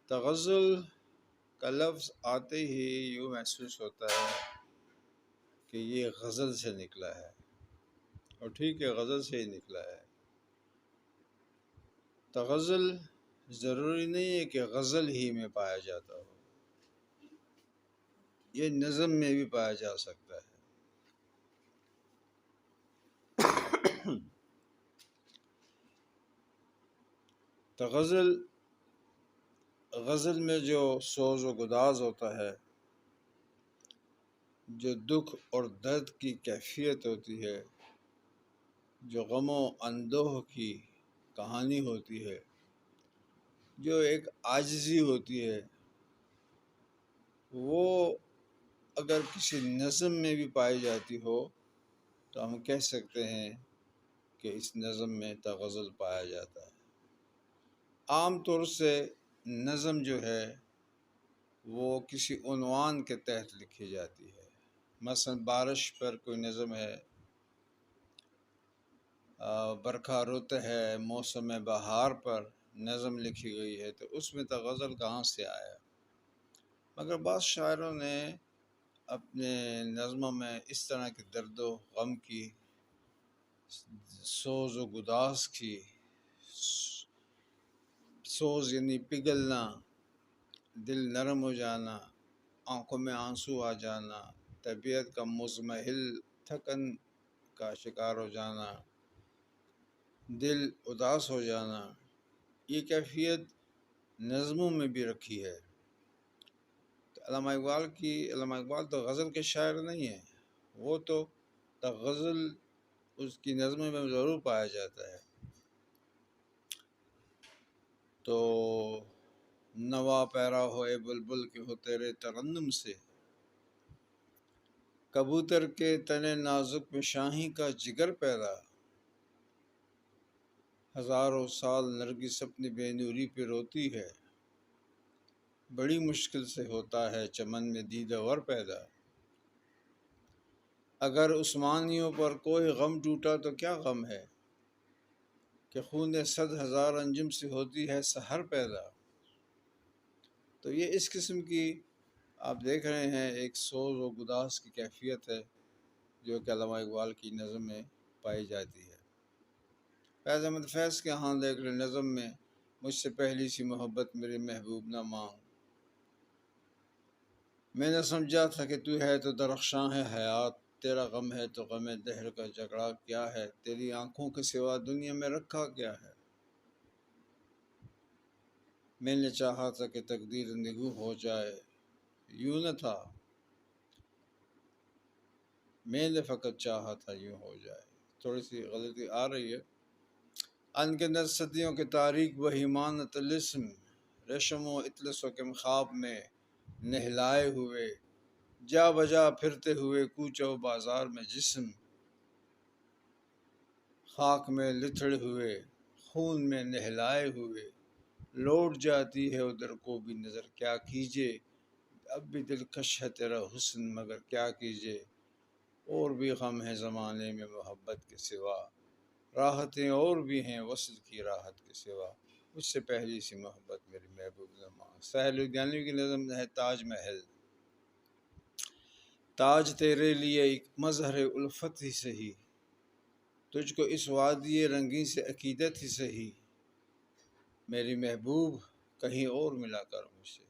تغزل کا لفظ آتے ہی یوں محسوس ہوتا ہے کہ یہ غزل سے نکلا ہے، اور ٹھیک ہے، غزل سے ہی نکلا ہے۔ تغزل ضروری نہیں ہے کہ غزل ہی میں پایا جاتا ہو، یہ نظم میں بھی پایا جا سکتا ہے۔ غزل میں جو سوز و گداز ہوتا ہے، جو دکھ اور درد کی کیفیت ہوتی ہے، جو غم و اندوہ کی کہانی ہوتی ہے، جو ایک عاجزی ہوتی ہے، وہ اگر کسی نظم میں بھی پائی جاتی ہو تو ہم کہہ سکتے ہیں کہ اس نظم میں تغزل پایا جاتا ہے۔ عام طور سے نظم جو ہے وہ کسی عنوان کے تحت لکھی جاتی ہے۔ مثلا بارش پر کوئی نظم ہے، برکھا رت ہے، موسم بہار پر نظم لکھی گئی ہے، تو اس میں تغزل کہاں سے آیا؟ مگر بعض شاعروں نے اپنے نظموں میں اس طرح کے درد و غم کی، سوز و گداز کی، سوز یعنی پگھلنا، دل نرم ہو جانا، آنکھوں میں آنسو آ جانا، طبیعت کا مضمحل تھکن کا شکار ہو جانا، دل اداس ہو جانا، یہ کیفیت نظموں میں بھی رکھی ہے۔ علامہ اقبال تو غزل کے شاعر نہیں ہیں، وہ تو غزل اس کی نظموں میں ضرور پایا جاتا ہے۔ تو نوا پیرا ہوئے بلبل کے ہو تیرے ترنم سے، کبوتر کے تنے نازک میں شاہی کا جگر پیدا، ہزاروں سال نرگس اپنی بے نوری پہ روتی ہے، بڑی مشکل سے ہوتا ہے چمن میں دیدہ ور پیدا۔ اگر عثمانیوں پر کوئی غم ٹوٹا تو کیا غم ہے کہ خون 100,000 انجم سے ہوتی ہے سحر پیدا۔ تو یہ اس قسم کی آپ دیکھ رہے ہیں ایک سوز و گداز کی کیفیت ہے جو کہ علامہ اقبال کی نظم میں پائی جاتی ہے۔ فیض احمد فیض کے ہاں دیکھ لیں نظم میں، مجھ سے پہلی سی محبت میرے محبوب نہ مانگ، میں نے سمجھا تھا کہ تو ہے تو درخشاں ہے حیات، تیرا غم ہے تو غم دہر کا جھگڑا کیا ہے، تیری آنکھوں کے سوا دنیا میں رکھا کیا ہے، میں نے چاہا تھا کہ تقدیر نگوں ہو جائے، یوں نہ تھا، میں نے فقط چاہا تھا یوں ہو جائے۔ تھوڑی سی غلطی آ رہی ہے۔ ان کے نت صدیوں کے تاریک وہیمان طلسم، ریشم و اطلس و کم خواب میں نہلائے ہوئے، جا بجا پھرتے ہوئے کوچہ و بازار میں جسم، خاک میں لتھڑے ہوئے خون میں نہلائے ہوئے، لوٹ جاتی ہے ادھر کو بھی نظر کیا کیجے، اب بھی دلکش ہے تیرا حسن مگر کیا کیجے، اور بھی غم ہے زمانے میں محبت کے سوا، راحتیں اور بھی ہیں وصل کی راحت کے سوا، مجھ سے پہلی سی محبت میری محبوب نہ مانگ۔ ساحل لدھیانوی کی نظم ہے تاج محل۔ تاج تیرے لیے ایک مظہر الفت ہی سہی، تجھ کو اس وادی رنگین سے عقیدت ہی سہی، میری محبوب کہیں اور ملا کر مجھ سے،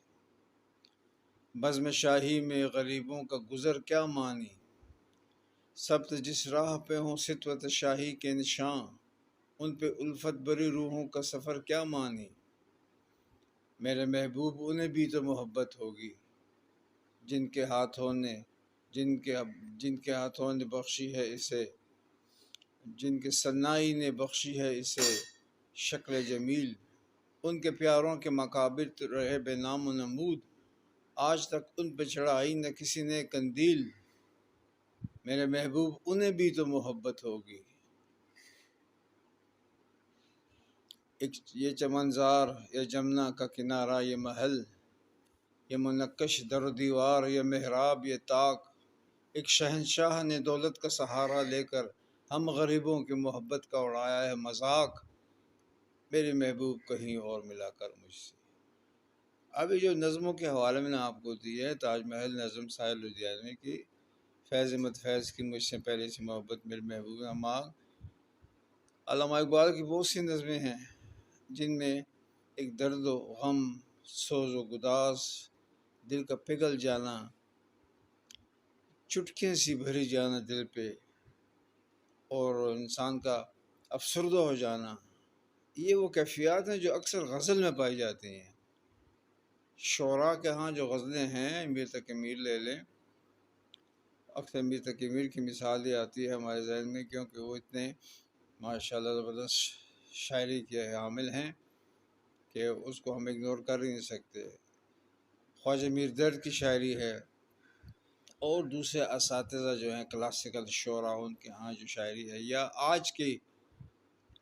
بزم شاہی میں غریبوں کا گزر کیا مانی، سبت جس راہ پہ ہوں ستوت شاہی کے نشاں، ان پہ الفت بری روحوں کا سفر کیا مانی، میرے محبوب انہیں بھی تو محبت ہوگی جن کے ہاتھوں نے بخشی ہے اسے، جن کے سنائی نے بخشی ہے اسے شکل جمیل، ان کے پیاروں کے مقابر رہے بے نام و نمود، آج تک ان پہ چڑھائی نہ کسی نے قندیل، میرے محبوب انہیں بھی تو محبت ہوگی۔ یہ چمنزار، یہ جمنا کا کنارہ، یہ محل، یہ منقش در و دیوار، یہ محراب، یہ طاق، ایک شہنشاہ نے دولت کا سہارا لے کر ہم غریبوں کی محبت کا اڑایا ہے مذاق، میری محبوب کہیں اور ملا کر مجھ سے۔ ابھی جو نظموں کے حوالے میں نے آپ کو دی ہے، تاج محل نظم ساحل لدھیانوی کی، فیض مت فیض کی، مجھ سے پہلے سے محبت، میرے محبوب مانگ، علامہ اقبال کی بہت سی نظمیں ہیں جن میں ایک درد و غم، سوز و گداز، دل کا پگھل جانا، چٹکیاں سی بھری جانا دل پہ، اور انسان کا افسردہ ہو جانا، یہ وہ کیفیات ہیں جو اکثر غزل میں پائی جاتی ہیں۔ شعراء کے ہاں جو غزلیں ہیں، امیر تقی میر لے لیں، اکثر امیر تقی میر کی مثال ہی آتی ہے ہمارے ذہن میں، کیونکہ وہ اتنے ماشاءاللہ زبردست شاعری کے حامل ہیں کہ اس کو ہم اگنور کر ہی نہیں سکتے۔ خواجہ میر درد کی شاعری ہے، اور دوسرے اساتذہ جو ہیں کلاسیکل شعراء، ان کے ہاں جو شاعری ہے، یا آج کی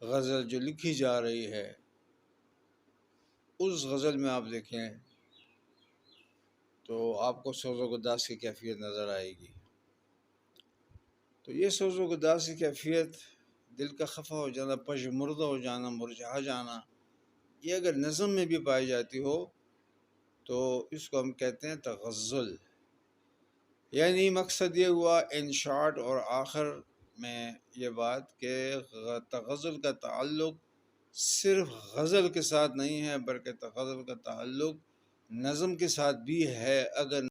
غزل جو لکھی جا رہی ہے، اس غزل میں آپ دیکھیں تو آپ کو سوز و گداز کی کیفیت نظر آئے گی۔ تو یہ سوز و گداز کی کیفیت، دل کا خفا ہو جانا، پژمردہ ہو جانا، مرجھا جانا، یہ اگر نظم میں بھی پائی جاتی ہو تو اس کو ہم کہتے ہیں تغزل۔ یعنی مقصد یہ ہوا ان شارٹ اور آخر میں یہ بات کہ تغزل کا تعلق صرف غزل کے ساتھ نہیں ہے، بلکہ تغزل کا تعلق نظم کے ساتھ بھی ہے۔ اگر